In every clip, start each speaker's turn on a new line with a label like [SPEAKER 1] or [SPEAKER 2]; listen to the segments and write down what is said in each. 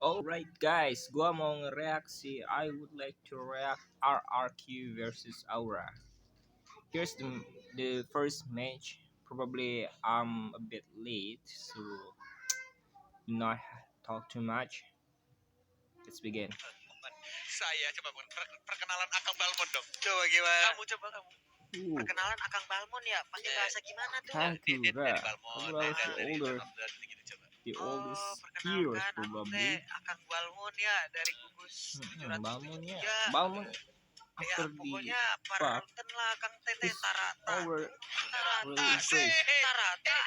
[SPEAKER 1] Alright guys, gua mau ngereaksi. I would like to react RRQ versus Aura. Here's the first match. Probably I'm a bit late, so do not talk too much. Let's begin.
[SPEAKER 2] Saya coba perkenalan Akang Balmon dong. Coba gimana? Kamu. Perkenalan Akang Balmon ya, pakai bahasa gimana tuh?
[SPEAKER 1] Hakura.
[SPEAKER 2] Dari Balmon, dari
[SPEAKER 1] older,
[SPEAKER 2] gitu coba.
[SPEAKER 1] the oldest heroes
[SPEAKER 2] Perkenalkan aku
[SPEAKER 1] probably.
[SPEAKER 2] Akang Balmon ya dari gugus 700.
[SPEAKER 1] Balmon ya.
[SPEAKER 2] Ya.
[SPEAKER 1] Balmon
[SPEAKER 2] Ya,
[SPEAKER 1] after
[SPEAKER 2] pokoknya
[SPEAKER 1] the
[SPEAKER 2] perten lah Kang Teteh
[SPEAKER 1] is
[SPEAKER 2] Tarata.
[SPEAKER 1] our
[SPEAKER 2] Tarata.
[SPEAKER 1] really great.
[SPEAKER 2] Tarata.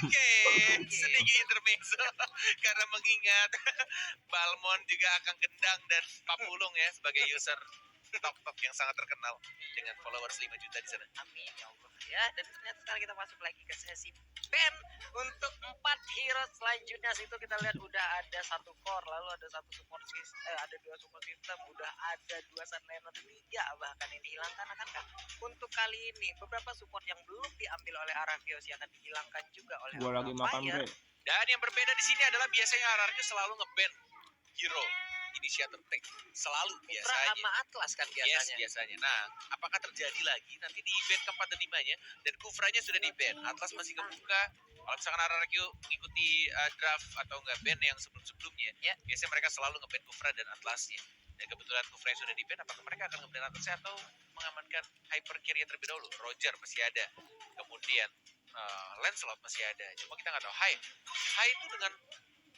[SPEAKER 2] Oke. Sedikit intermezzo karena mengingat Balmon juga akan gendang dan Papulung ya sebagai user TikTok yang sangat terkenal dengan followers 5 juta di sana. Amin ya Allah. Ya, dan ternyata sekarang kita masuk lagi ke sesi band untuk 4 hero selanjutnya. Situ kita lihat udah ada 1 core, lalu ada 1 support system, ada 2 support system, udah ada 2 sunlaner, 3 bahkan yang dihilangkan akankah? Untuk kali ini beberapa support yang belum diambil oleh Arakios yang akan dihilangkan juga oleh
[SPEAKER 1] Gua lagi makan bre.
[SPEAKER 2] Dan yang berbeda di sini adalah biasanya Arakios selalu ngeband hero initiator tank selalu biasanya sama Atlas kan biasanya. Yes, biasanya. Nah, apakah terjadi lagi nanti di event keempat dan limanya dan Kufranya sudah di ban, Atlas masih kebuka. Kalau misalkan RRQ mengikuti draft atau enggak ban yang sebelum-sebelumnya, ya, biasanya mereka selalu nge-ban Kufra dan Atlasnya. Dan kebetulan Kufra sudah di ban, apakah mereka akan nge-ban Atlasnya atau mengamankan hyper carry terlebih dahulu? Roger masih ada. Kemudian Lancelot masih ada. Cuma kita nggak tahu. Hai itu dengan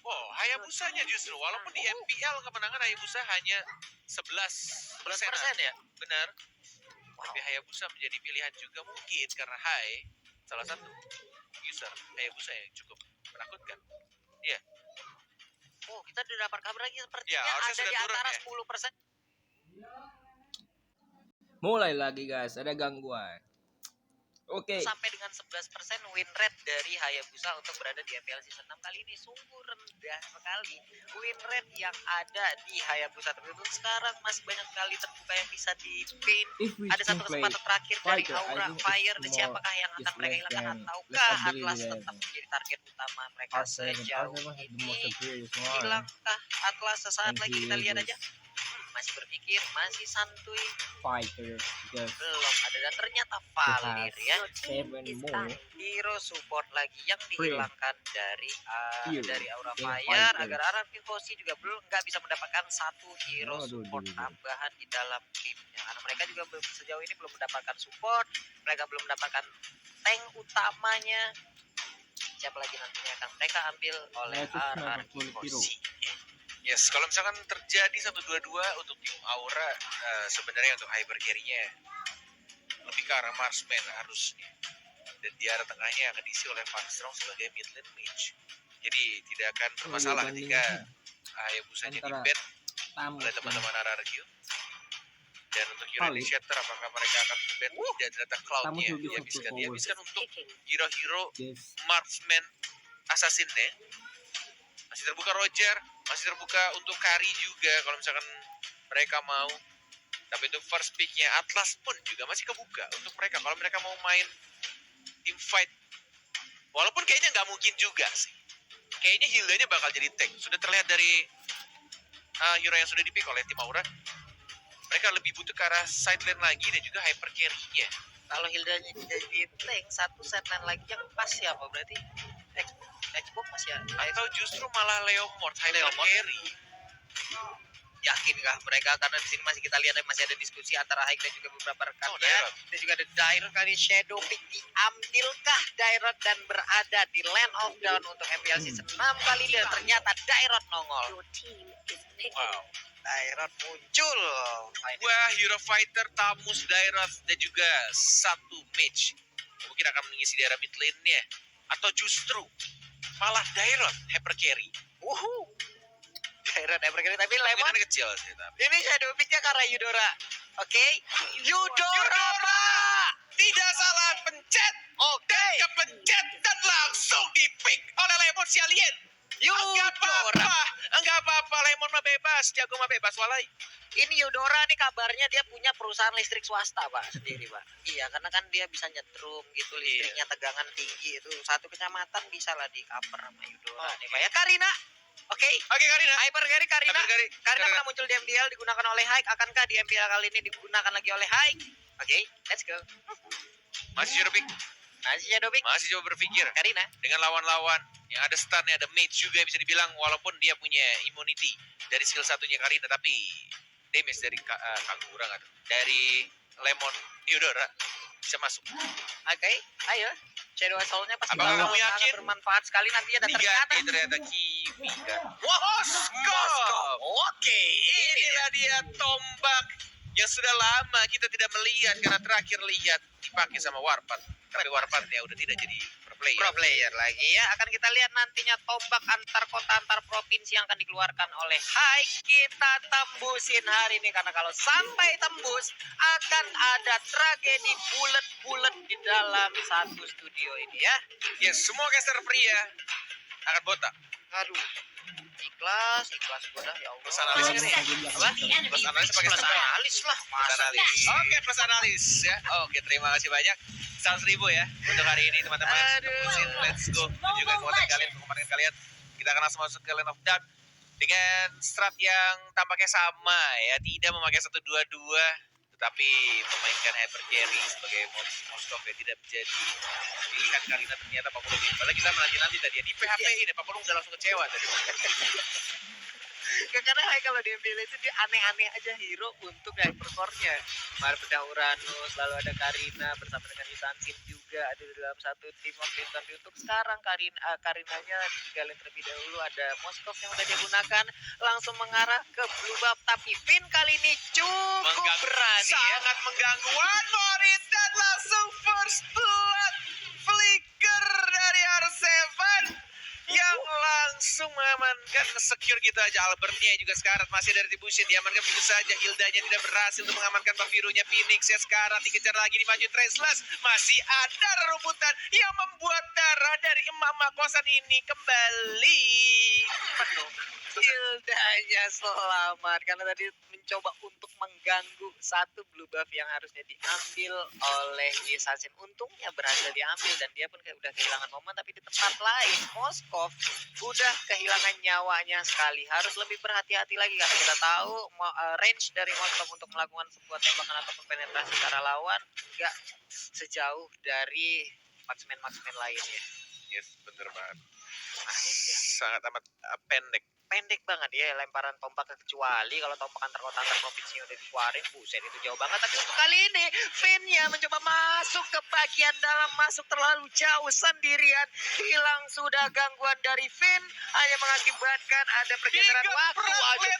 [SPEAKER 2] Hayabusanya justru walaupun di MPL kemenangan Hayabusa hanya 11% ya. Benar. Tapi Hayabusa menjadi pilihan juga mungkin karena salah satu user Hayabusa yang cukup menakutkan. Iya. Oh, kita sudah dapat kabar lagi sepertinya ada di antara 10%.
[SPEAKER 1] Mulai lagi guys, ada gangguan. Oke.
[SPEAKER 2] Sampai dengan 11% win rate dari Hayabusa untuk berada di MPL Season 6 kali ini sungguh rendah sekali. Win rate yang ada di Hayabusa tersebut sekarang masih banyak sekali terbuka yang bisa di paint. Ada satu kesempatan terakhir dari Aura Fire dan siapakah yang akan mereka hilangkan ataukah Atlas tetap menjadi target utama mereka sejauh ini. Hilangkah Atlas sesaat lagi, kita lihat aja. Masih berpikir, masih santuy.
[SPEAKER 1] Fighter
[SPEAKER 2] belum ada dan ternyata Valir ya. Hero support lagi yang dihilangkan dari Aura Fire agar Arakios juga belum nggak bisa mendapatkan 1 hero support tambahan di dalam timnya karena mereka juga sejauh ini belum mendapatkan support, mereka belum mendapatkan tank utamanya. Siapa lagi nantinya akan mereka ambil oleh Arakios. Yes, kalau misalkan terjadi 1-2-2 untuk tim Aura, sebenarnya untuk hyper carry-nya lebih ke arah marksman harusnya. Dan di arah tengahnya akan diisi oleh Van Strong sebagai mid lane mage. Jadi tidak akan bermasalah ketika Hayabusanya di-ban oleh teman-teman RRQ. Dan untuk hero initiator, apakah mereka akan ban tidak ternyata cloud-nya dihabiskan untuk hero-hero marksman assassin-nya. Masih terbuka Roger, masih terbuka untuk Kari juga kalau misalkan mereka mau. Tapi untuk first pick-nya Atlas pun juga masih kebuka untuk mereka kalau mereka mau main team fight. Walaupun kayaknya nggak mungkin juga sih. Kayaknya Hilda-nya bakal jadi tank. Sudah terlihat dari hero yang sudah di-pick oleh tim Aura. Mereka lebih butuh ke arah side lane lagi dan juga hyper carry-nya. Kalau Hilda-nya jadi tank, 1 side lane lagi yang pas siapa berarti? Xbox masih ada. Atau justru malah Leomord, hyper carry. Yakinkah mereka karena di sini masih kita lihat masih ada diskusi antara Haik dan juga beberapa rekannya. Dan juga ada Dairot kali Shadow Pick diambilkah Dairot dan berada di Land of Dawn untuk MPL Season 6 kali dan ternyata Dairot nongol. Wow. Dairot muncul. Wah, hero fighter Tamus Dairot dan juga 1 mage. Mungkin akan mengisi daerah mid lane-nya atau justru malah Dairot hyper carry. Dairot hyper carry tapi Lemon kecil sih tapi. Ini shadow pick-nya karena Yudora. Oke. Yudora Pak. Tidak salah pencet. Oke. Kepencet dan langsung di-pick oleh Lemon si alien. Enggak apa-apa, Lemon mah bebas, jago mah bebas walai. Ini Yudora nih kabarnya dia punya perusahaan listrik swasta Pak sendiri Pak. Iya karena kan dia bisa nyetrum gitu listriknya tegangan tinggi itu 1 kecamatan bisa lah di cover sama Yudora nih Pak ya. Karina Oke,
[SPEAKER 3] Karina.
[SPEAKER 2] Hyper Carry Karina. Karina pernah muncul di MDL, digunakan oleh Hike. Akankah di MPL kali ini digunakan lagi oleh Hike? Oke, let's go.
[SPEAKER 3] Masih Shadow Pick.
[SPEAKER 2] Masih Shadow Pick.
[SPEAKER 3] Masih coba berpikir.
[SPEAKER 2] Karina.
[SPEAKER 3] Dengan lawan-lawan yang ada stunnya, ada mage juga bisa dibilang, walaupun dia punya immunity dari skill satunya Karina, tapi damage dari Kangurang atau dari Lemon Eudora bisa masuk.
[SPEAKER 2] Oke, ayo. Shadow Assault-nya pasti
[SPEAKER 3] Apakah
[SPEAKER 2] bakal
[SPEAKER 3] kamu yakin?
[SPEAKER 2] bermanfaat sekali nantinya dan
[SPEAKER 3] Diganti ternyata Kiwi kan. Moskov.
[SPEAKER 2] Oke,
[SPEAKER 3] Inilah dia tombak yang sudah lama kita tidak melihat karena terakhir lihat dipakai sama Warpath. Tapi Warpath-nya udah tidak jadi
[SPEAKER 2] pro player lagi ya. Akan kita lihat nantinya tombak antar kota antar provinsi yang akan dikeluarkan oleh Hike. Kita tembusin hari ini karena kalau sampai tembus akan ada tragedi bulat-bulat di dalam satu studio ini ya.
[SPEAKER 3] Ya, semua caster pria akan botak.
[SPEAKER 2] Aduh. Ikhlas gue dah ya Allah.
[SPEAKER 3] Plus analis ini.
[SPEAKER 2] Apa?
[SPEAKER 3] Plus analis pakai
[SPEAKER 2] Plus analis lah.
[SPEAKER 3] Plus analis. Oke, plus analis ya. Oke, terima kasih banyak. 100.000 ya untuk hari ini teman-teman. Tembusin, let's go. Tunjukkan kekuatan kalian, kekuatan kalian. Kita akan langsung masuk ke Land of Dark dengan strat yang tampaknya sama ya, tidak memakai 1-2-2, tetapi memainkan Hyper Carry sebagai Moskov ya, tidak menjadi pilihan Karina ternyata Pak Pulung. Padahal kita menanti tadi ya, di PHP ini Pak Pulung udah langsung kecewa tadi.
[SPEAKER 2] Karena kalau di MPL itu dia aneh-aneh aja hero untuk hypercore-nya. Kemarin bedah Uranus, lalu ada Karina bersama dengan Isansin juga ada di dalam satu tim waktu itu. Tapi untuk sekarang Karinanya ditinggalin terlebih dahulu, ada Moskov yang udah digunakan langsung mengarah ke blue buff. Tapi Finn kali ini cukup berani ya.
[SPEAKER 3] Sangat mengganggu. One more hit dan langsung first blood flicker dari R7 yang langsung mengamankan secure gitu aja. Albertnya juga sekarat, masih ada retribution, diamankan begitu saja. Hildanya tidak berhasil untuk mengamankan Pavirunya. Phoenix ya sekarat, dikejar lagi, dimaju Traceless. Masih ada rebutan yang membuat darah dari emak-emak kosan ini kembali penuh.
[SPEAKER 2] Hildanya selamat karena tadi mencoba untuk mengganggu satu blue buff yang harusnya diambil oleh Assassin. Untungnya berhasil diambil dan dia pun udah kehilangan momen, tapi di tempat lain Moskov udah kehilangan nyawanya sekali. Harus lebih berhati-hati lagi karena kita tahu range dari Moskov untuk melakukan sebuah tembakan ataupun penetrasi ke arah lawan gak sejauh dari marksman lainnya.
[SPEAKER 3] Yes, bener banget.
[SPEAKER 2] Nah, ini dia.
[SPEAKER 3] Sangat amat pendek
[SPEAKER 2] banget ya lemparan tombak, kecuali kalau tombak antar kota antar provinsi yang udah dikeluarin, buset itu jauh banget. Tapi untuk kali ini Finn-nya mencoba masuk ke bagian dalam, masuk terlalu jauh sendirian, hilang sudah gangguan dari Finn, hanya mengakibatkan ada pergeseran waktu aja.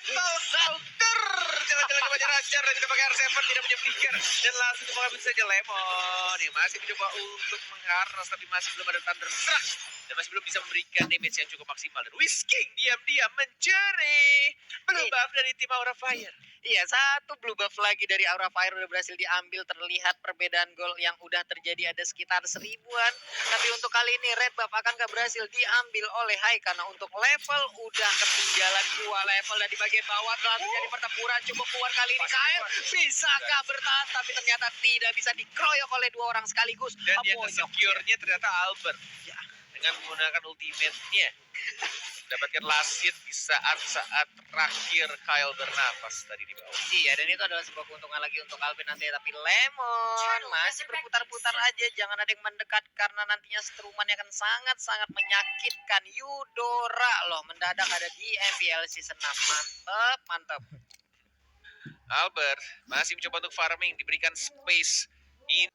[SPEAKER 3] Jangan coba ajar dan tidak pakai R7, tidak punya flicker dan langsung mengambil saja Lemon yang masih mencoba untuk mengharus tapi masih belum ada Thunderstruck dan masih belum bisa memberikan damage yang cukup maksimal. Dan Whisking diam-diam mencuri blue buff dari tim Aura Fire.
[SPEAKER 2] Iya, satu blue buff lagi dari Aura Fire udah berhasil diambil. Terlihat perbedaan gol yang udah terjadi ada sekitar 1000-an. Tapi untuk kali ini red buff akan gak berhasil diambil oleh Hai karena untuk level udah ketinggalan 2 level. Dan di bagian bawah telah terjadi pertempuran cukup kuat kali ini. Kael bisakah bertahan, tapi ternyata tidak bisa dikeroyok oleh 2 orang sekaligus.
[SPEAKER 3] Dan yang secure-nya ternyata Albert ya, dengan menggunakan ultimate-nya mendapatkan last hit di saat terakhir Kyle bernafas tadi di bawah.
[SPEAKER 2] Iya, dan itu adalah sebuah keuntungan lagi untuk Alvin nanti. Tapi Lemon masih berputar-putar aja, jangan ada yang mendekat karena nantinya strumannya akan sangat-sangat menyakitkan. Eudora loh mendadak ada di MPL season 6. Mantap.
[SPEAKER 3] Albert masih mencoba untuk farming, diberikan space ini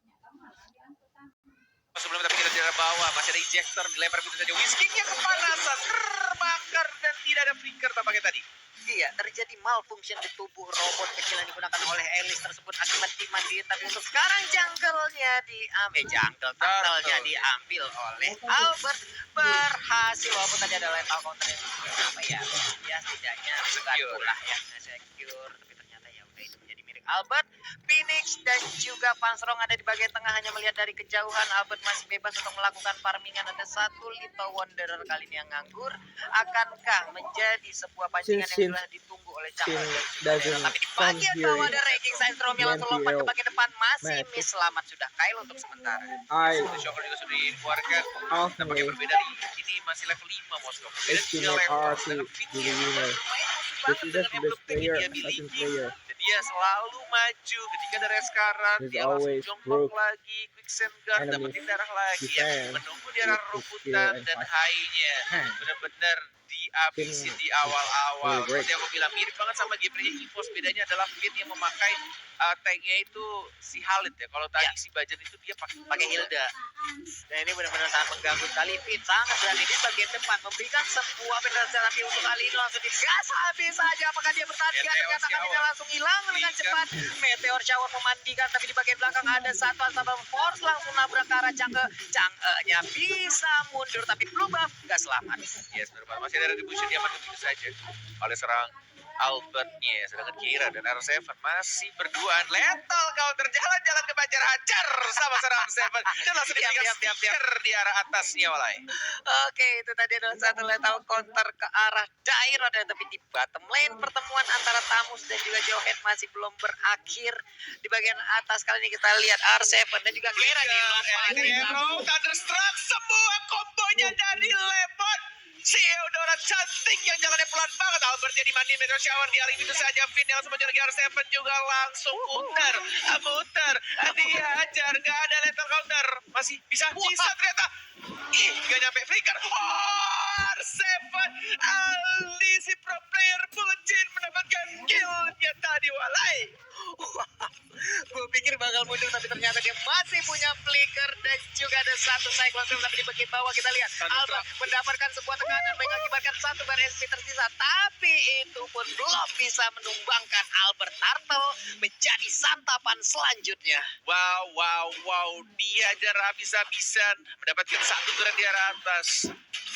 [SPEAKER 3] sebelum tapi kita dari bawah, masih ada ejector, dilempar begitu saja. Whiskingnya kepanasan, terbakar dan tidak ada flicker tampaknya tadi.
[SPEAKER 2] Iya, terjadi malfunction di tubuh robot kecil yang digunakan oleh Elis tersebut akibat dimandiin. Tapi untuk sekarang jangkelnya tangkelnya diambil oleh Albert. Berhasil, walaupun tadi ada lethal counter yang apa ya setidaknya
[SPEAKER 3] Secure
[SPEAKER 2] lah ya, secure. Tapi ternyata ya udah itu menjadi milik Albert. Phoenix dan juga Panserong ada di bagian tengah, hanya melihat dari kejauhan. Albert masih bebas untuk melakukan farmingan. Ada satu Little Wanderer kali ini yang nganggur. Akankah menjadi sebuah pancingan yang telah ditunggu oleh Chang.
[SPEAKER 1] doesn't
[SPEAKER 2] Tapi di
[SPEAKER 1] come
[SPEAKER 2] bagian
[SPEAKER 1] here
[SPEAKER 2] bawah ada Raging Syndrome yang langsung lompat ke
[SPEAKER 1] NPL
[SPEAKER 2] bagian depan. Masih
[SPEAKER 1] match.
[SPEAKER 2] miss, selamat sudah Kyle untuk sementara.
[SPEAKER 3] Itu Shocker juga sudah dikeluarkan. Tampaknya
[SPEAKER 1] Halfway
[SPEAKER 3] berbeda nih. Ini masih level 5 Moskow. Beda 3
[SPEAKER 1] estimate
[SPEAKER 3] level.
[SPEAKER 1] RP
[SPEAKER 3] Sedangkan
[SPEAKER 1] to
[SPEAKER 3] Fitnya
[SPEAKER 1] the winner.
[SPEAKER 3] lumayan
[SPEAKER 1] This
[SPEAKER 3] musuh
[SPEAKER 1] is
[SPEAKER 3] banget
[SPEAKER 1] the
[SPEAKER 3] dengan
[SPEAKER 1] best
[SPEAKER 3] emblem tag yang
[SPEAKER 1] player,
[SPEAKER 3] dia
[SPEAKER 1] assassin
[SPEAKER 3] miliki.
[SPEAKER 1] player.
[SPEAKER 3] Dan dia selalu maju ketika ada reskaran.
[SPEAKER 1] He's
[SPEAKER 3] Dia langsung
[SPEAKER 1] always
[SPEAKER 3] jongkok
[SPEAKER 1] broke
[SPEAKER 3] lagi. Quicksand guard
[SPEAKER 1] enemies
[SPEAKER 3] dapetin darah lagi. Ya.
[SPEAKER 1] defense
[SPEAKER 3] Menunggu di arah
[SPEAKER 1] with his skill
[SPEAKER 3] rumputan
[SPEAKER 1] and
[SPEAKER 3] dan
[SPEAKER 1] fast
[SPEAKER 3] high-nya.
[SPEAKER 1] hand.
[SPEAKER 3] Bener-bener dihabisin di awal-awal.
[SPEAKER 1] Really great.
[SPEAKER 3] Seperti yang aku bilang, mirip banget sama gameplaynya EVOS. Bedanya adalah Finn yang memakai tanknya itu si Halid ya. Kalau tadi si Bajan itu dia pakai Hilda.
[SPEAKER 2] Dan ini benar-benar sangat mengganggu sekali. Fit sangat berani di bagian depan memberikan sebuah penetrasi, tapi untuk kali ini langsung digas habis saja. Apakah dia bertahan? Tidak,
[SPEAKER 3] Meteor
[SPEAKER 2] ternyata kali ini
[SPEAKER 3] shower.
[SPEAKER 2] langsung hilang dengan cepat. Meteor shower memandikan, tapi di bagian belakang ada satu Asaba Force langsung nabrak ke arah Chang'e. Chang'e-nya bisa mundur, tapi belum buff, nggak selamat.
[SPEAKER 3] Yes, benar banget. Masih ada retribution diaman begitu saja oleh serang Albertnya. Sedangkan Kira dan R7 masih berduaan. Lethal counter jalan-jalan ke Banjar, hajar sama serang R7 dan langsung diberikan stiker di arah atasnya Walai.
[SPEAKER 2] Oke, itu tadi adalah satu lethal counter ke arah Dairo, dan tapi di bottom lane pertemuan antara Tamus dan juga Johet masih belum berakhir. Di bagian atas kali ini kita lihat R7 dan juga Kira di
[SPEAKER 3] Hero, Thunderstruck, semua kombonya dari Lemon. Si Eudora cantik yang jalannya pelan banget. Albertnya dimandi Meteor Shower di hari itu saja. Finn yang langsung menjaga R7 juga langsung muter. Dia hajar, gak ada lethal counter. Masih bisa ternyata. Gak nyampe flicker. R7 Ali si pro player Buljin mendapatkan killnya tadi Walai.
[SPEAKER 2] Gue pikir bakal mundur, tapi ternyata dia masih punya flicker dan juga ada satu cyclone Storm. Tapi di bagian bawah kita lihat Albert mendapatkan sebuah tekanan mengakibatkan satu bar SP tersisa, tapi itu pun belum bisa menumbangkan Albert Turtle menjadi santapan selanjutnya.
[SPEAKER 3] Wow. Dia ajar habis-habisan mendapatkan satu turret di arah atas.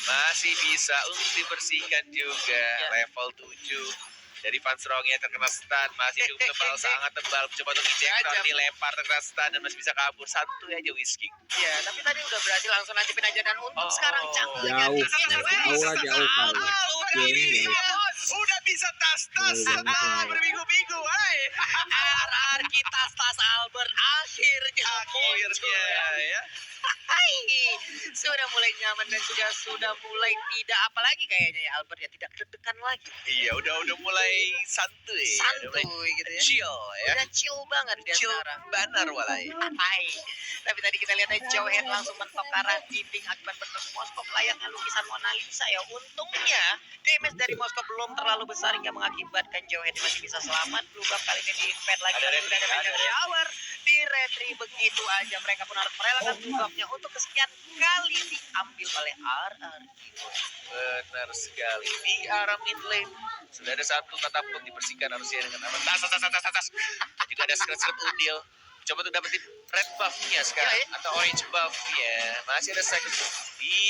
[SPEAKER 3] Masih bisa untuk dibersihkan juga. Level 7. Dari Van Strongnya terkena stun, masih cukup tebal, sangat tebal. Coba untuk injektor, dilempar terkena stun dan masih bisa kabur. Santuy aja Whisky.
[SPEAKER 2] Ya, tapi tadi udah berhasil langsung lanjutin aja, dan untuk sekarang Chang'e-nya
[SPEAKER 1] Jauh.
[SPEAKER 2] bisa
[SPEAKER 1] Jauh kali.
[SPEAKER 3] Udah bisa tas-tas berminggu-minggu, hai.
[SPEAKER 2] RR kita tas Albert akhirnya
[SPEAKER 3] ya.
[SPEAKER 2] Hai, sudah mulai nyaman dan sudah mulai tidak apalagi kayaknya ya Albert ya, tidak deg-degan lagi.
[SPEAKER 3] Iya, udah mulai santuy.
[SPEAKER 2] Santuy gitu ya.
[SPEAKER 3] Chill ya.
[SPEAKER 2] Udah chill banget dia
[SPEAKER 3] Chill
[SPEAKER 2] sekarang.
[SPEAKER 3] banar Walai.
[SPEAKER 2] Hai. Tapi tadi kita lihat Johet langsung mentok ke arah dinding akibat bertemu Moskov layaknya lukisan Mona Lisa ya. Untungnya damage dari Moskov belum terlalu besar hingga mengakibatkan Johet masih bisa selamat. Berubah kali ini di-invade lagi.
[SPEAKER 3] Ada
[SPEAKER 2] Udah ada Meteor Shower di retri begitu aja. Mereka pun harus merelakan buffnya untuk kesekian kali diambil oleh RR.
[SPEAKER 3] Benar sekali. Di arah mid lane sudah ada satu katapult dibersihkan harusnya dengan aman. Tas. Dan juga ada screen Udil. Coba untuk dapetin red buff-nya sekarang atau orange buff-nya. Masih ada second di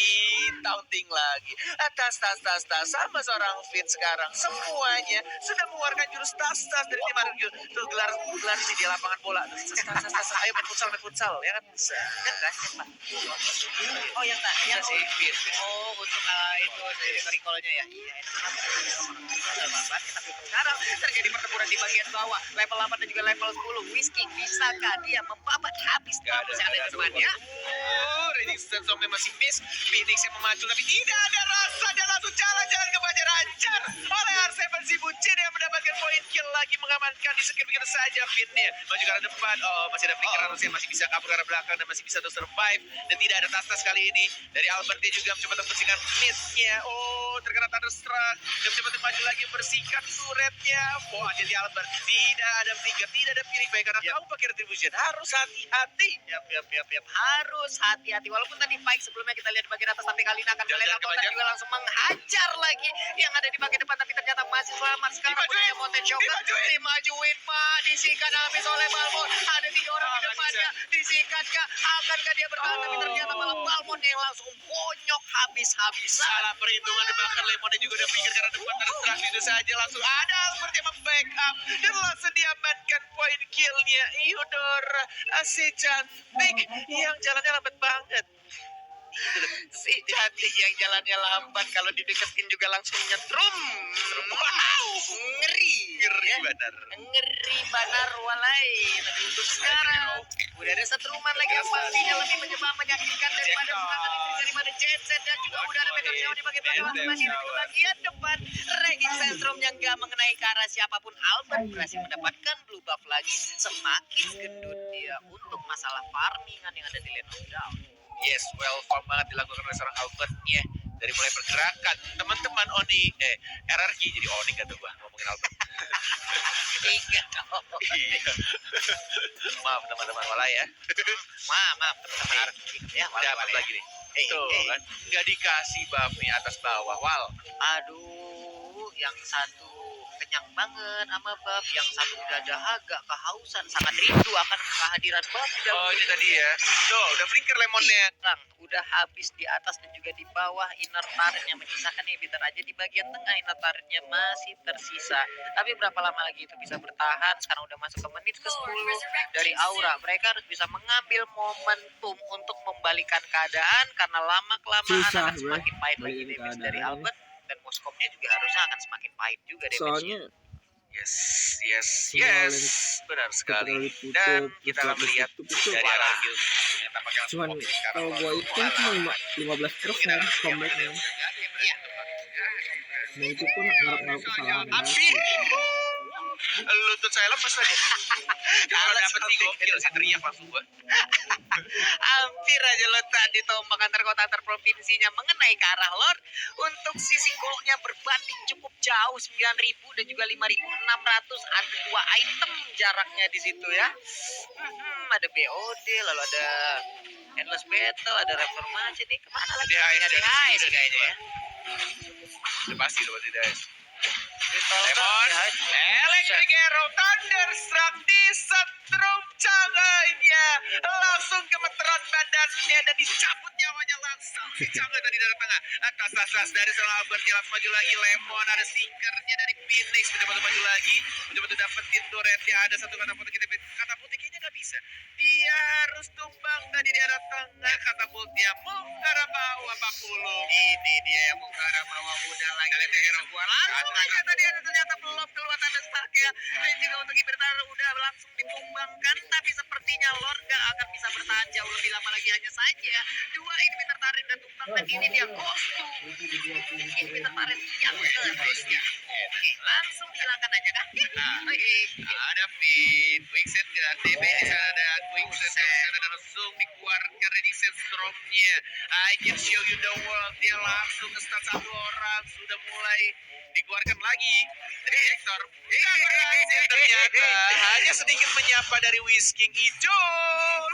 [SPEAKER 3] taunting lagi. Tas sama seorang Finn sekarang. Semuanya sudah mengeluarkan jurus tas dari tim Mario. Tuh gelar ini di lapangan bola. Tas. Ayo main futsal ya kan? Kan gasket Pak.
[SPEAKER 2] Oh yang tadi yang
[SPEAKER 3] si Finn.
[SPEAKER 2] Oh untuk itu dari recall-nya ya. Iya itu basket, tapi sekarang terjadi pertempuran di bagian bawah level 8 dan juga level 10. Whisky bisakah dia membabat habis Tamus yang ada di depannya?
[SPEAKER 3] Resistance Zombie masih miss. Phoenix yang memacu tapi tidak ada rasa dan langsung jalan-jalan ke Banjar, hajar oleh R7 si Bucin yang mendapatkan poin kill lagi, mengamankan di sekir begitu saja Finn-nya. Maju ke arah depan. Masih ada flicker harusnya masih bisa kabur ke arah belakang dan masih bisa survive, dan tidak ada tas kali ini dari Albertnya juga mencoba untuk membersihkan mid-nya. Terkena Thunderstruck dan mencoba untuk maju lagi membersihkan turretnya. Jadi Albert tidak ada flicker, tidak ada purify karena kamu pakai retribution. Harus hati-hati.
[SPEAKER 2] Harus hati-hati. Walaupun tadi fight sebelumnya kita lihat di bagian atas, tapi kali ini akan melihat Alberta juga langsung menghajar lagi yang ada di bagian depan, tapi ternyata masih selamat. Sekarang punya Mountain Shocker dimajuin Pak, disikat habis oleh Balmond. Ada 3 orang di depannya, disikatnya. Akankah dia bertahan? Tapi ternyata malah Balmond yang langsung bonyok habis-habisan.
[SPEAKER 3] Salah perhitungan, bahkan Lemonnya juga udah pikir karena depan Thunderstruck itu saja langsung ada Albert yang membackup dan langsung diamankan poin killnya. Eudora si cantik yang jalannya lambat banget.
[SPEAKER 2] Si cantik yang jalannya lambat kalau dideketin juga langsung nyetrum. Wow, ngeri.
[SPEAKER 3] Ngeri
[SPEAKER 2] Ya.
[SPEAKER 3] benar.
[SPEAKER 2] Ngeri banar walai. Tapi untuk sekarang udah ada setruman lagi yang pastinya lebih menyakitkan daripada daripada Jetset, dan juga udah ada Meteor Shower di bagian belakang lagi di bagian depan. Raging Sandstorm yang gak mengenai ke arah siapapun. Albert berhasil mendapatkan blue buff lagi. Semakin gendut dia untuk masalah farmingan yang ada di Land of Down.
[SPEAKER 3] Yes, well farm banget dilakukan oleh seorang Albertnya. Dari mulai pergerakan teman-teman Oni RRQ jadi Oni kata gua ngomongin Albert.
[SPEAKER 2] Iya.
[SPEAKER 3] Iya. Maaf teman-teman walai ya.
[SPEAKER 2] Maaf teman-teman. Ya,
[SPEAKER 3] Dapat lagi nih. Tuh kan nggak dikasih buff nih atas bawah wal.
[SPEAKER 2] Aduh, yang satu kenyang banget sama buff, yang satu udah dahaga, kehausan, sangat rindu akan kehadiran buff.
[SPEAKER 3] Oh ini tadi ya. Tuh udah flicker lemonnya.
[SPEAKER 2] Bang, udah habis di atas dan juga di bawah. Inner turretnya menyisakan inhibitor aja di bagian tengah. Inner turretnya masih tersisa. Tapi berapa lama lagi itu bisa bertahan? Sekarang udah masuk ke menit ke-10 dari Aura. Mereka harus bisa mengambil momentum untuk membalikan keadaan, karena lama-kelamaan
[SPEAKER 1] Susah,
[SPEAKER 2] akan semakin pahit lagi
[SPEAKER 1] balikin
[SPEAKER 2] damage
[SPEAKER 1] keadaan.
[SPEAKER 2] dari Albert, dan Moskopnya juga harusnya akan semakin pahit juga damage-nya.
[SPEAKER 1] Soalnya
[SPEAKER 3] Yes, benar sekali. Dan kita akan melihat dari RRQ yang tampaknya langsung
[SPEAKER 1] cuman
[SPEAKER 3] fokus sekarang.
[SPEAKER 1] kalau gua itu cuma 15% comebacknya. Nah itu pun ngarep kesalahan.
[SPEAKER 3] Hampir. Lutut saya lepas tadi. Kalau dapet sih gokil sih teriak langsung gua.
[SPEAKER 2] Hampir aja lo tadi tombak antar kota antar provinsinya mengenai ke arah Lord. Untuk sisi goalnya berbanding cukup jauh, 9.000 dan juga 5.600. Ada 2 item jaraknya di situ ya. Ada BOD, lalu ada Endless Battle, ada Reformasi nih. Kemana lagi?
[SPEAKER 3] DHS
[SPEAKER 2] sih kayaknya ya.
[SPEAKER 3] Udah pasti guys.
[SPEAKER 2] Lemon,
[SPEAKER 3] Electric Arrow Thunderstruck disetrum canganya, langsung gemeteran badannya dan dicabut nyawanya langsung si Cangga tadi dari tengah. Atas dari seorang Albertnya langsung maju lagi. Lemon ada sinkernya dari Phoenix, mencoba maju lagi, mencoba dapetin turretnya. Ada satu katapult kita, katapult kayaknya nggak bisa, dia harus tumbang tadi di arah tengah. Katapultnya mau ke arah bawah 40. Ini dia yang mau ke arah bawah, udah lagi hero gua langsung aja tadi ada ternyata belum keluar tanda start ya. Dan juga untuk Ibertar udah langsung ditumbangkan, tapi sepertinya Lord gak akan bisa bertahan jauh lebih lama lagi. Hanya saja 2 inhibitor tarik dan tumbang, dan ini dia Ghostu inhibitor tarik yang seterusnya. Oke, langsung dihilangkan aja kan. Ada Fit Quickset ya, TB ada Quickset dan langsung dikeluarkan Ready Set Stormnya. I can show you the world. Dia langsung nge-start 1 orang, sudah mulai dikeluarkan lagi. Reaktor ternyata hanya sedikit menyapa dari Whisking Idol.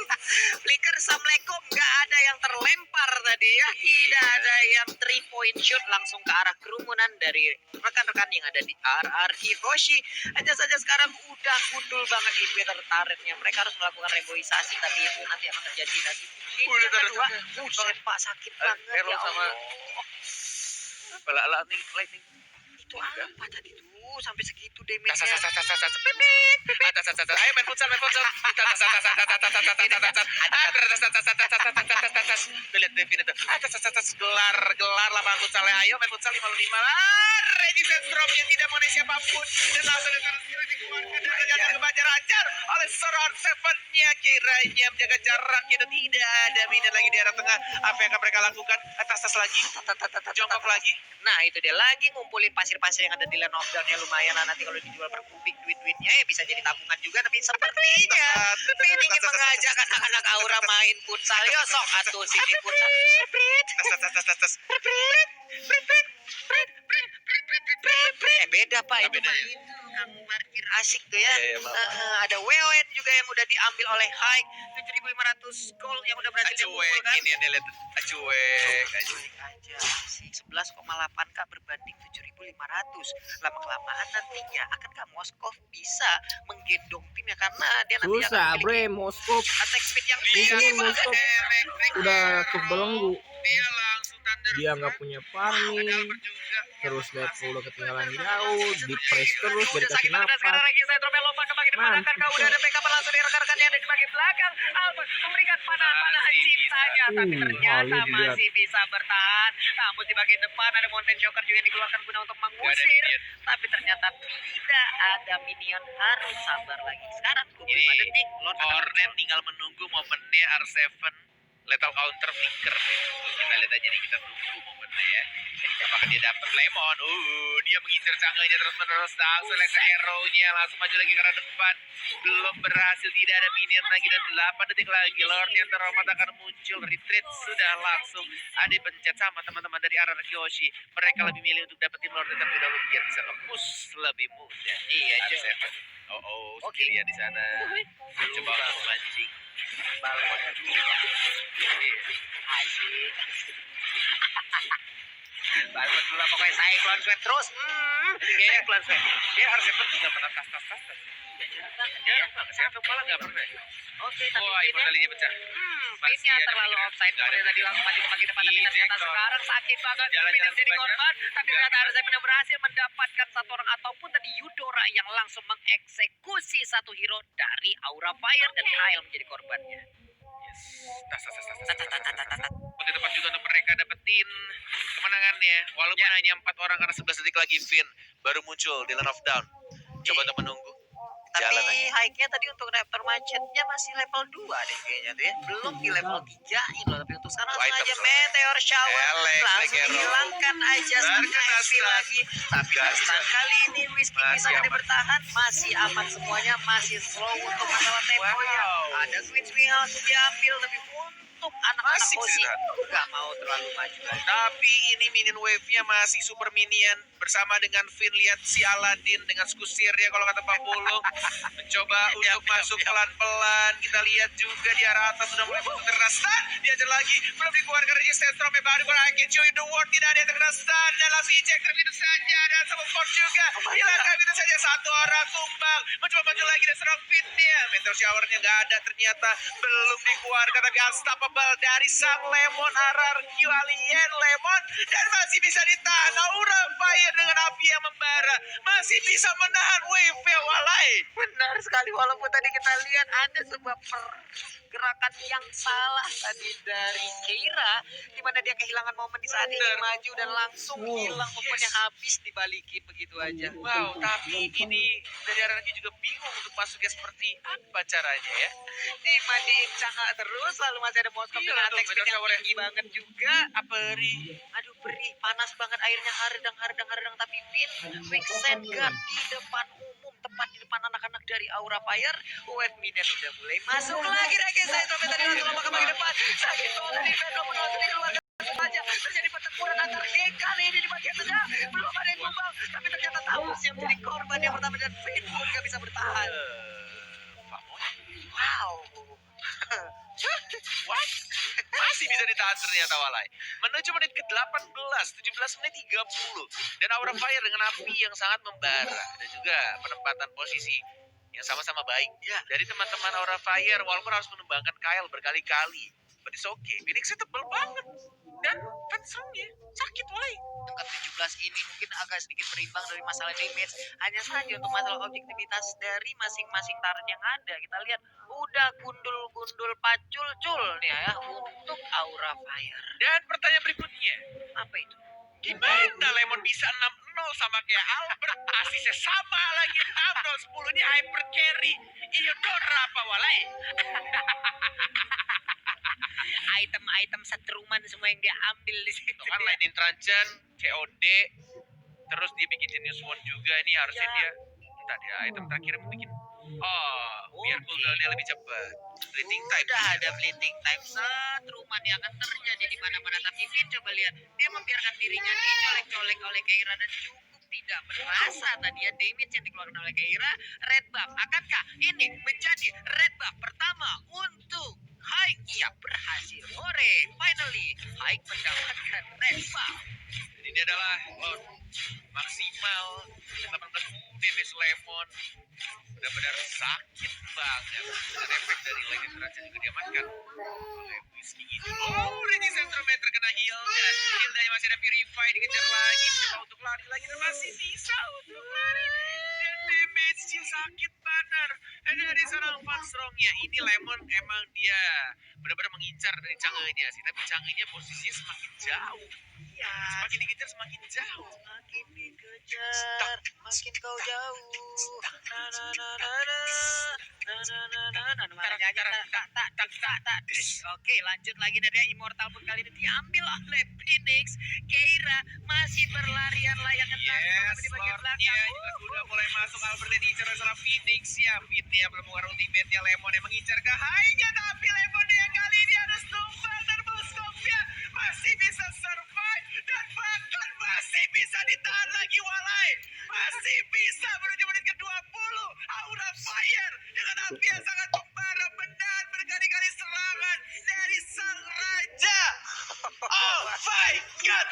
[SPEAKER 2] Flicker, Assalamualaikum. Gak ada yang terlempar tadi ya. Tidak ada yang 3 point shoot langsung ke arah kerumunan dari rekan-rekan yang ada di RRQ Hoshi. Hanya saja sekarang udah gundul banget inhibitor turretnya. Mereka harus melakukan reboisasi, tapi itu nanti akan terjadi nanti. Yang kedua, Pak sakit banget
[SPEAKER 3] Hero
[SPEAKER 2] ya
[SPEAKER 3] sama
[SPEAKER 2] Allah.
[SPEAKER 3] lightning.
[SPEAKER 2] Itu apa tadi tuh sampai segitu damage-nya?
[SPEAKER 3] Ayo main futsal. Lihat Devin itu. Gelar lapangan futsalnya. Ayo main futsal 55. Regisen Stromnya tidak mengenai siapapun. Dan langsung dikeluarkan dan ternyata kebajar ajar oleh seorang Seven-nya. Kiranya menjaga jaraknya dan tidak ada minat lagi di arah tengah. Apa yang akan mereka lakukan? Atas lagi. Jongkok lagi.
[SPEAKER 2] Nah itu dia lagi ngumpulin pasir-pasir yang ada di Land of Down-nya. Lumayan lah nanti kalau dijual per kubik duit-duitnya ya bisa jadi tabungan juga. Tapi sepertinya ingin mengajak anak-anak Aura main futsal. Yo sok atuh sini futsal. Beda Pak, itu
[SPEAKER 3] Beda,
[SPEAKER 2] mah
[SPEAKER 3] ya?
[SPEAKER 2] yang parkir asik tuh ya.
[SPEAKER 3] Iya, maaf.
[SPEAKER 2] Ada Wewen juga yang udah diambil oleh Hike, 7.500 gold yang udah berhasil
[SPEAKER 3] Acuek
[SPEAKER 2] dikumpulkan.
[SPEAKER 3] ini nih lihat. Acuek
[SPEAKER 2] Aja sih 11,8k berbanding 7.500. Lama-kelamaan nantinya akankah Moskov bisa menggendong tim ya, karena dia nanti
[SPEAKER 1] Susah
[SPEAKER 2] akan
[SPEAKER 1] bre,
[SPEAKER 2] memiliki
[SPEAKER 1] Moskov
[SPEAKER 2] attack speed yang
[SPEAKER 1] Di sini
[SPEAKER 2] tinggi
[SPEAKER 1] Moskov
[SPEAKER 2] banget.
[SPEAKER 1] udah kebelenggu.
[SPEAKER 3] Dia langsung
[SPEAKER 1] dia nggak punya farming, terus level udah ketinggalan jauh, di press terus dari kasih napas.
[SPEAKER 2] Sekarang lagi saya tromel lompat ke bagian depan, akan kau udah ada backup langsung dari rekan-rekan yang ada di bagian belakang. Albert memberikan panahan cintanya, tapi ternyata masih bisa bertahan. Namun di bagian depan ada Mountain Joker juga yang dikeluarkan guna untuk mengusir, tapi ternyata tidak ada minion, harus sabar lagi. Sekarang 25 detik, Lord
[SPEAKER 3] Hornet tinggal menunggu momennya R7 lethal counter flicker. Kita lihat aja nih, kita tunggu momennya ya. Apakah dia dapat lemon? Dia mengincar canggahnya terus-menerus. Langsung lihat arrow-nya, langsung maju lagi ke arah depan. Belum berhasil, tidak ada minion lagi dan 8 detik lagi. Lord yang terhormat akan muncul. Retreat sudah langsung ada pencet sama teman-teman dari arah Kyoshi. Mereka lebih milih untuk dapetin Lord terlebih dahulu biar bisa nge-push lebih mudah.
[SPEAKER 2] Iya,
[SPEAKER 3] R7. Skill di sana. Coba untuk mancing.
[SPEAKER 2] balonnya dulu. Asik. Balon dulu pokoknya Cyclone Sweat terus. Cyclone Sweat.
[SPEAKER 3] Dia harus dapat juga pernah tas. Jarang banget, saya malah nggak pernah.
[SPEAKER 2] Oke, tapi
[SPEAKER 3] Immortality pecah.
[SPEAKER 2] Pinnya terlalu offside. Kemudian tadi langsung maju ke bagian depan, tapi ternyata sekarang sakit banget. Pinnya jadi korban, tapi ternyata Arzai benar berhasil mendapatkan satu orang ataupun tadi Eudora yang langsung mengeksekusi satu hero dari Aura Fire dan Kyle menjadi korbannya.
[SPEAKER 3] Tas. Di depan juga untuk mereka dapetin kemenangannya. Walaupun hanya 4 orang karena 11 detik lagi Finn baru muncul di Land of Down. Coba untuk menunggu.
[SPEAKER 2] Tapi high-nya tadi untuk Raptor Macetnya masih level 2 deh kayaknya tuh ya. Belum di level 3-in loh. Tapi untuk sekarang langsung aja Meteor Shower. Langsung dihilangkan aja stunnya Heavy lagi. Tapi stun kali ini Whiskey bisa ada bertahan. Masih aman semuanya. Masih slow untuk masalah temponya. Ada Queen House diambil. Tapi untuk anak-anak Hoshi gak mau terlalu maju lagi.
[SPEAKER 3] Tapi ini minion wave-nya masih super minion bersama dengan Finn. Lihat si Aladdin dengan skusirnya kalau kata Pak Polo mencoba untuk masuk pelan-pelan. Kita lihat juga di arah atas sudah mulai masuk terkena stun. Diajar lagi, belum dikeluarkan resistance from baru berakhir. Joy the World tidak ada yang terkena stun dan langsung ejector itu saja dan sama Force juga hilangkan itu saja. Satu orang tumbang, mencoba maju lagi dan serang Finn-nya. Meteor shower-nya nggak ada ternyata, belum dikeluarkan tapi unstoppable dari sang Lemon RRQ alien Lemon dan masih bisa ditahan. Aura Fire dengan api yang membara masih bisa menahan wave-nya Walai.
[SPEAKER 2] Benar sekali, walaupun tadi kita lihat ada sebuah pergerakan yang salah tadi dari Keira, di mana dia kehilangan momen di saat ini maju dan langsung hilang, momennya habis dibalikin begitu aja.
[SPEAKER 3] Wow, tapi ini dari RRQ juga bingung untuk masuknya seperti apa caranya ya.
[SPEAKER 2] Dimandiin cangkak terus, lalu masih ada Moskov dengan attack speed yang tinggi banget juga.
[SPEAKER 3] Perih.
[SPEAKER 2] Aduh, perih, panas banget airnya, hardang, tapi Finn quicksand guard di depan umum, tepat di depan anak-anak dari Aura Fire. Wave minion sudah mulai masuk lagi. Saya sampai tadi langsung lompat ke bagian depan. Sakit banget tadi, belum langsung dikeluarkan saja. Terjadi pertempuran antar geng kali ini di bagian tengah. Belum ada yang tumbang, tapi ternyata Taurus yang menjadi korban yang pertama dan Finn pun gak bisa bertahan. Wow.
[SPEAKER 3] What? Masih bisa ditahan ternyata Walai. Menuju menit ke-18, 17 menit 30. Dan Aura Fire dengan api yang sangat membara. Dan juga penempatan posisi yang sama-sama baik. Dari teman-teman Aura Fire, walaupun harus menumbangkan Kyle berkali-kali. But it's okay. Phoenix-nya tebal banget. Dan fans-nya sakit Walai.
[SPEAKER 2] Angka 17 ini mungkin agak sedikit berimbang dari masalah damage. Hanya saja untuk masalah objektivitas dari masing-masing turret yang ada. Kita lihat udah gundul-gundul pacul-cul nih ya untuk Aura Fire.
[SPEAKER 3] Dan pertanyaan berikutnya,
[SPEAKER 2] Apa itu?
[SPEAKER 3] gimana Lemon bisa 6-0 sama kayak Albert? Asisnya sama lagi 6-0, 10 ini hyper carry. Eudora apa Walai?
[SPEAKER 2] Item-item setruman semua yang dia ambil di situ.
[SPEAKER 3] Kan Lightning Truncheon, COD, terus dia bikin Genius Wand juga. Ini harusnya dia, entah dia item terakhir bikin. Biar cooldownnya lebih cepat. Bleeding time.
[SPEAKER 2] Udah ada bleeding time, setruman yang akan terjadi di mana-mana. Tapi Finn coba lihat, dia membiarkan dirinya dicolek-colek oleh Keira dan cukup tidak berasa tadi ya damage yang dikeluarkan oleh Keira. Red buff, akankah ini menjadi red buff pertama untuk Haik? Ia berhasil. Hore, finally Haik mendapatkan red buff.
[SPEAKER 3] Jadi ini adalah Lord maksimal 18 damage Lemon benar-benar sakit banget. Dan efek dari legend raja juga diamankan oleh Whiskey ini. Oh, Reggie Centrometer kena Hilda. Hildanya masih ada Purify, dikejar lagi. Mencoba untuk lari lagi, dan masih bisa untuk lari. Dan damage-nya sakit benar. Dari seorang Van Strong-nya. Ini Lemon emang dia benar-benar mengincar dari Chang'e-nya sih. Tapi Chang'e-nya posisinya semakin jauh.
[SPEAKER 2] Ya,
[SPEAKER 3] Semakin dikejar semakin jauh.
[SPEAKER 2] makin dikejar, makin kau jauh. Namanya aja tak. Oke, lanjut lagi dari Immortal pun kali ini diambil oleh Phoenix. Keira masih berlarian layaknya
[SPEAKER 3] Yes,
[SPEAKER 2] di bagian
[SPEAKER 3] Lordnya
[SPEAKER 2] belakang.
[SPEAKER 3] juga sudah mulai masuk. Albertnya diincar oleh seorang Phoenix ya. Fitnya belum mengeluarkan ultimate-nya. Lemon yang mengincar ke high-nya, tapi Lemon yang kali ini harus tumbang dan Moskopia masih bisa survive dan bahkan masih bisa ditahan lagi Walai. Masih bisa menuju menit ke-20. Aura Fire dengan api yang sangat membara, benar berkali-kali serangan dari sang raja. Oh my god.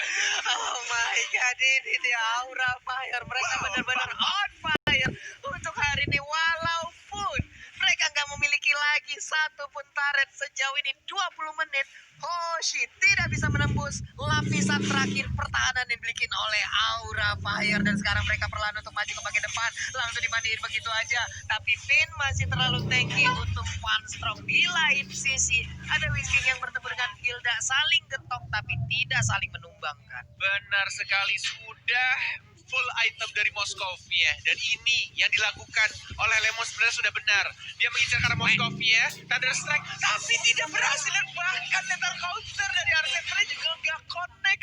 [SPEAKER 2] Oh my god, ini dia Aura Fire. Mereka benar-benar on fire untuk hari ini. Walaupun mereka nggak memiliki lagi satu pun turret sejauh ini 20 menit. Hoshi tidak bisa menembus lapisan terakhir pertahanan yang dimiliki oleh Aura Fire. Dan sekarang mereka perlahan untuk maju ke bagian depan. Langsung dimandiin begitu aja. Tapi Finn masih terlalu tanky untuk Van Strong. Di lain sisi ada Whiskey yang bertemu dengan Hilda, saling getok tapi tidak saling menumbangkan.
[SPEAKER 3] Benar sekali, sudah full item dari Moskovia. Dan ini yang dilakukan oleh Lemon sebenarnya sudah benar. Dia mengincar karena Moskovia, Thunder Strike, tapi tidak berhasil. Dan bahkan lethal counter dari Arsenal juga nggak connect.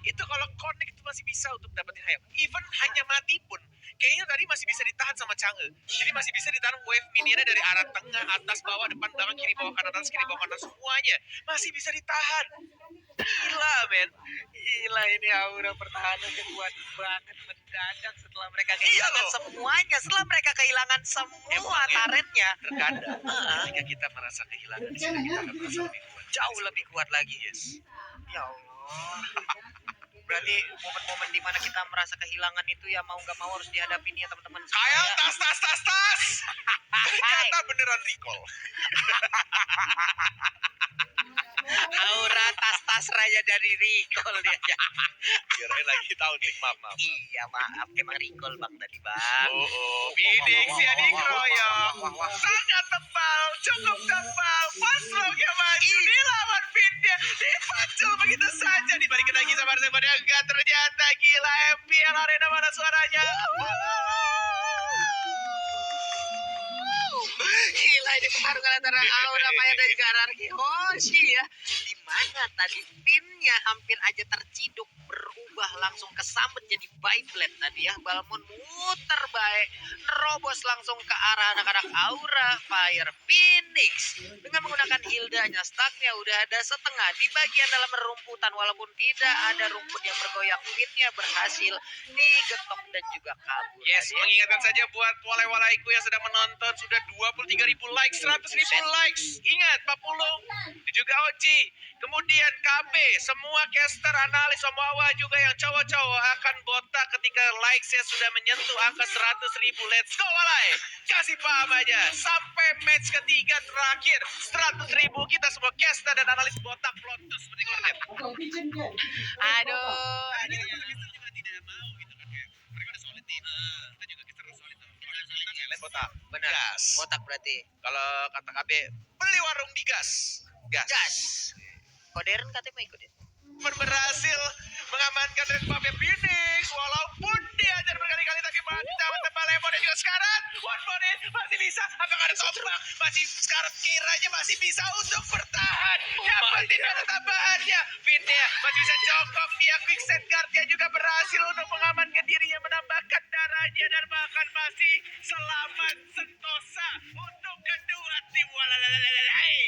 [SPEAKER 3] Itu kalau connect itu masih bisa untuk dapetin hayam. Even hanya mati pun, kayaknya tadi masih bisa ditahan sama Chang'e. Jadi masih bisa ditahan wave minionnya dari arah tengah, atas, bawah, depan, belakang, kiri, bawah, kanan, atas, kiri, bawah, kanan, semuanya masih bisa ditahan. Gila, men.
[SPEAKER 2] Gila, ini Aura pertahanan yang kuat banget mendadak setelah mereka kehilangan semuanya. Setelah mereka kehilangan semua turretnya.
[SPEAKER 3] Terkadang ketika kita merasa kehilangan, di sini kita akan merasa lebih kuat.
[SPEAKER 2] Jauh lebih kuat lagi.
[SPEAKER 3] Yes.
[SPEAKER 2] Ya Allah. Berarti momen-momen dimana kita merasa kehilangan itu ya mau gak mau harus dihadapi nih ya teman-teman.
[SPEAKER 3] Kayak tas. Ternyata beneran recall.
[SPEAKER 2] Aura tas raja dari recall dia.
[SPEAKER 3] Kirain lagi tahu nih, maaf.
[SPEAKER 2] Iya maaf, emang recall bang tadi bang.
[SPEAKER 3] Phoenix ya dikeroyok. Sangat tebal, cukup tebal. Van Strong yang maju dilawan Fitnya. Dipacul begitu saja. Dibalikin lagi sama Arsenal yang enggak, ternyata gila. MPL Arena mana suaranya?
[SPEAKER 2] Gila, ini pertarungan antara Aura Fire dan juga Ararki Hoshi ya. Dimana tadi pinnya hampir aja terciduk, berubah langsung kesambet jadi Beyblade tadi ya. Balmon muter baik, nerobos langsung ke arah anak-anak Aura Fire. Phoenix dengan menggunakan Hildanya, stacknya udah ada setengah di bagian dalam rumputan. Walaupun tidak ada rumput yang bergoyang, pinnya berhasil digetok dan juga kabur.
[SPEAKER 3] Yes,
[SPEAKER 2] tadi ya.
[SPEAKER 3] mengingatkan saja buat walai-walaiku yang sedang menonton, sudah 23.000 likes, 100.000 likes. Ingat, Pak Pulung, dan juga Oji, kemudian KB, semua caster, analis, Omawa juga yang cowok-cowok akan botak ketika likes-nya sudah menyentuh angka 100.000. Let's go, walai. Kasih paham aja, sampai match ketiga terakhir, 100.000 kita semua caster dan analis botak plotus seperti kornet.
[SPEAKER 2] Aduh.
[SPEAKER 3] Kita juga tidak mau gitu kan, kayak mereka udah solid nih. Kita juga caster udah solid. Lain botak.
[SPEAKER 2] Benar.
[SPEAKER 3] Gas.
[SPEAKER 2] Botak berarti.
[SPEAKER 3] Kalau kata KB, beli warung di gas.
[SPEAKER 2] Gas. Kodern katanya mau ikut ya?
[SPEAKER 3] Berhasil mengamankan Red Buff-nya Phoenix. Walaupun diajar berkali-kali, tapi masih dapat tebal Lemon dan juga sekarang one bonnet masih bisa. Apakah ada tombak? Masih sekarang kiranya masih bisa untuk bertahan. Dapetin ada tambahannya. Fitnya masih bisa cokok. Dia quick set guard-nya juga berhasil untuk mengamankan dirinya, menambahkan darahnya, dan bahkan masih selamat sentosa untuk kedua tim. Walalalalalalai.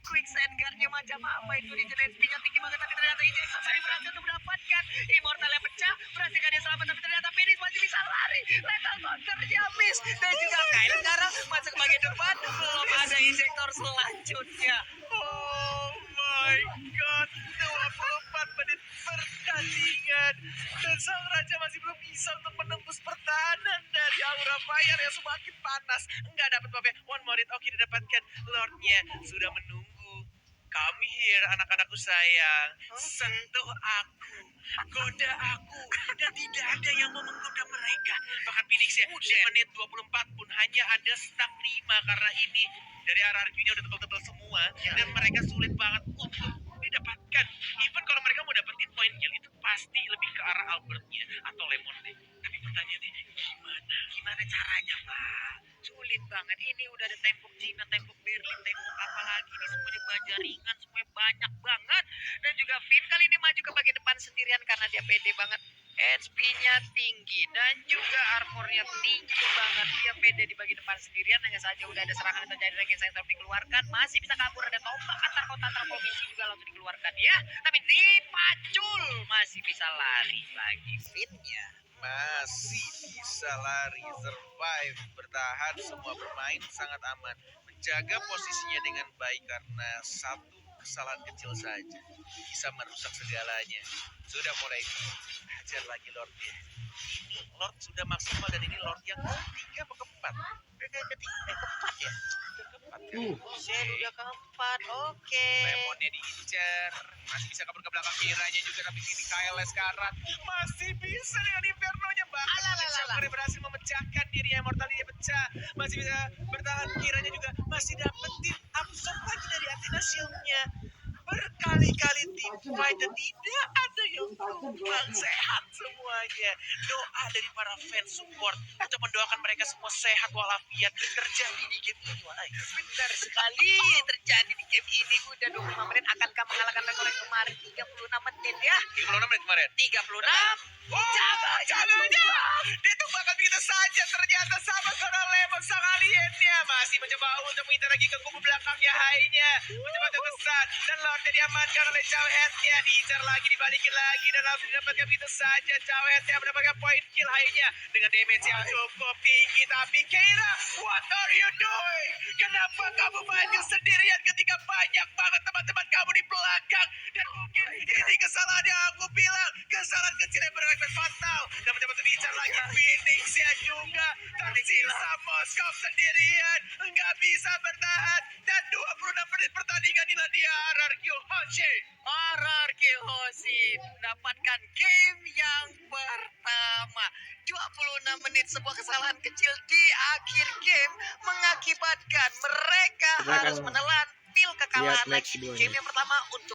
[SPEAKER 2] Quick send guard-nya macam apa itu di jenis nya tinggi banget, tapi ternyata Ijek masih berhasil untuk mendapatkan Immortal yang pecah. Berhasil dia selamat, tapi ternyata Phoenix masih bisa lari. Lethal counter-nya miss. Dan juga Kyle sekarang masuk bagian depan. Belum ada injektor selanjutnya.
[SPEAKER 3] Oh my god, 24 menit pertandingan dan sang raja masih belum bisa untuk menembus pertahanan dari Aura Fire yang semakin panas. Enggak dapat buff-nya. One more hit. Oke, didapatkan. Lordnya sudah menunggu. Come here, anak-anakku sayang. Sentuh aku, goda aku, dan tidak ada yang mau menggoda mereka. Bahkan Phoenix-nya di menit 24 pun hanya ada stack 5 karena ini dari RRQ-nya udah tebel-tebel semua. Dan mereka sulit banget untuk didapatkan. Even kalau mereka mau dapetin point kill itu pasti lebih ke arah Albertnya atau Lemonade. Tapi pertanyaannya gimana caranya, Pak? Sulit banget. Ini udah ada tembok Cina, tembok Berlin, tembok apa lagi. Ini semuanya baja ringan, semuanya banyak banget. Dan juga Finn kali ini maju ke bagian depan sendirian karena dia pede banget. HP-nya tinggi dan juga armornya tinggi banget. Dia pede di bagian depan sendirian. Hanya saja udah ada serangan yang terjadi lagi yang dikeluarkan. Masih bisa kabur, ada tombak antar kota antar provinsi juga langsung dikeluarkan ya. Tapi dipacul, masih bisa lari lagi Finn-nya. Masih bisa lari, survive, bertahan, semua bermain sangat aman. Menjaga posisinya dengan baik karena satu kesalahan kecil saja bisa merusak segalanya. Sudah mulai hajar lagi Lordnya. Ini Lord sudah maksimal dan ini Lord yang ketiga atau keempat? Keempat ya? Keempat. Buset, udah keempat. Oke. Lemonnya diincar. Masih bisa kabur ke belakang Kiranya juga, tapi ini Kyle sekarang masih bisa dengan Inferno-nya. Bahkan berhasil memecahkan dirinya, Immortality pecah. Masih bisa bertahan, Kiranya juga masih dapetin absorb lagi dari Athena Shield-nya. Berkali-kali team fight dan tidak ada yang tumbang, sehat semuanya. Doa dari para fans support untuk mendoakan mereka semua sehat walafiat terjadi di game ini. Wah, benar sekali terjadi di game ini. Udah 25 menit, akankah mengalahkan rekor yang kemarin 36 menit ya? 36 menit kemarin? 36. Jangan. Dia tuh bakal begitu saja. Ternyata sama karena Lemon sang aliennya masih mencoba untuk mengintai lagi ke kubu belakangnya Hai-nya. Mencoba terkesan dan Lordnya diamankan oleh Jawhead-nya. Diincar lagi, dibalikin lagi dan langsung didapatkan begitu saja. Jawhead-nya mendapatkan point kill Hai-nya dengan damage yang cukup tinggi. Tapi Keira, what are you doing? Kenapa kamu maju sendirian ketika banyak banget teman-teman kamu di belakang? Dan mungkin ini kesalahan yang aku bilang, kesalahan kecil yang berakibat fatal. Dan mencoba bicara lagi Phoenix-nya juga tersisa Moskov sendirian, nggak bisa bertahan. Dan 26 menit pertandingan inilah dia RRQ Hoshi. RRQ Hoshi mendapatkan game yang pertama. 26 menit sebuah kesalahan kecil di akhir game mengakibatkan mereka harus menelan pil kekalahan lagi. Game yang pertama